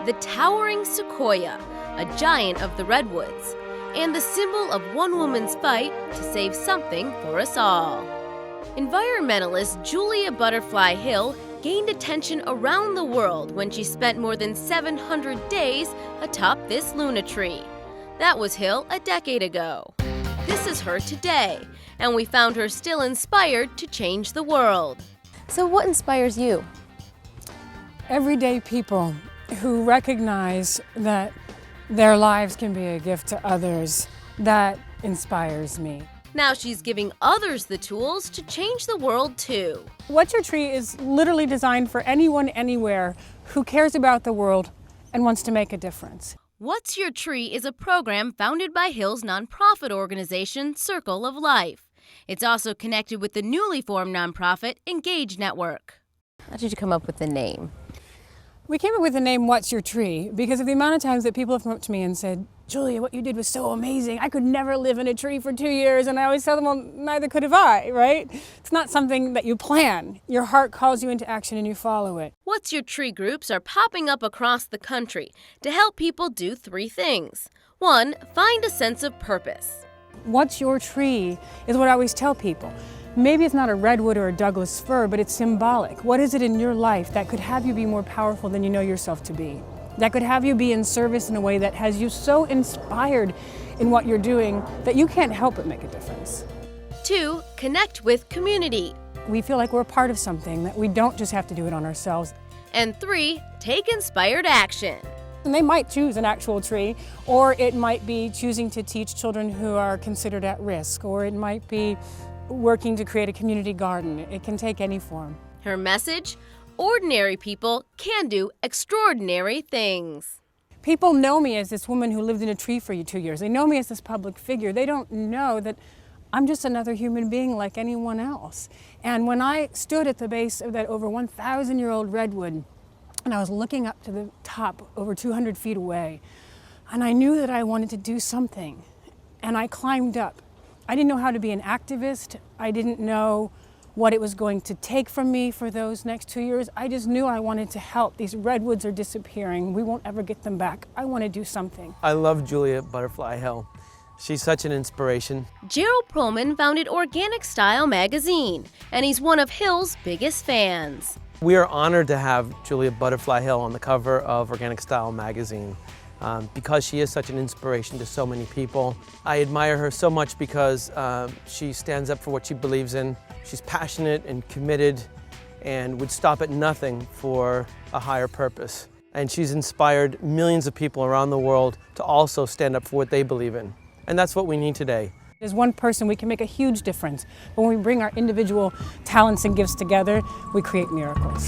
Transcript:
the towering sequoia, a giant of the redwoods, and the symbol of one woman's fight to save something for us all. Environmentalist Julia Butterfly Hill gained attention around the world when she spent more than 700 days atop this Luna tree. That was Hill a decade ago. This is her today, and we found her still inspired to change the world. So what inspires you? Everyday people who recognize that their lives can be a gift to others, that inspires me. Now she's giving others the tools to change the world too. What's Your Tree is literally designed for anyone, anywhere who cares about the world and wants to make a difference. What's Your Tree is a program founded by Hill's nonprofit organization, Circle of Life. It's also connected with the newly formed nonprofit Engage Network. How did you come up with the name? We came up with the name What's Your Tree because of the amount of times that people have come up to me and said, Julia, what you did was so amazing. I could never live in a tree for 2 years. And I always tell them, well, neither could have I, right? It's not something that you plan. Your heart calls you into action and you follow it. What's Your Tree groups are popping up across the country to help people do 3 things. 1, find a sense of purpose. What's your tree is what I always tell people. Maybe it's not a redwood or a Douglas fir, but it's symbolic. What is it in your life that could have you be more powerful than you know yourself to be? That could have you be in service in a way that has you so inspired in what you're doing that you can't help but make a difference. 2, connect with community. We feel like we're part of something, that we don't just have to do it on ourselves. And 3, take inspired action. And they might choose an actual tree, or it might be choosing to teach children who are considered at risk, or it might be working to create a community garden. It can take any form. Her message? Ordinary people can do extraordinary things. People know me as this woman who lived in a tree for 2 years. They know me as this public figure. They don't know that I'm just another human being like anyone else. And when I stood at the base of that over 1,000-year-old redwood, and I was looking up to the top over 200 feet away, and I knew that I wanted to do something, and I climbed up. I didn't know how to be an activist. I didn't know what it was going to take from me for those next 2 years. I just knew I wanted to help. These redwoods are disappearing. We won't ever get them back. I want to do something. I love Julia Butterfly Hill. She's such an inspiration. Gerald Perlman founded Organic Style magazine, and he's one of Hill's biggest fans. We are honored to have Julia Butterfly Hill on the cover of Organic Style magazine. Because she is such an inspiration to so many people. I admire her so much because she stands up for what she believes in. She's passionate and committed and would stop at nothing for a higher purpose. And she's inspired millions of people around the world to also stand up for what they believe in. And that's what we need today. As one person, we can make a huge difference. When we bring our individual talents and gifts together, we create miracles.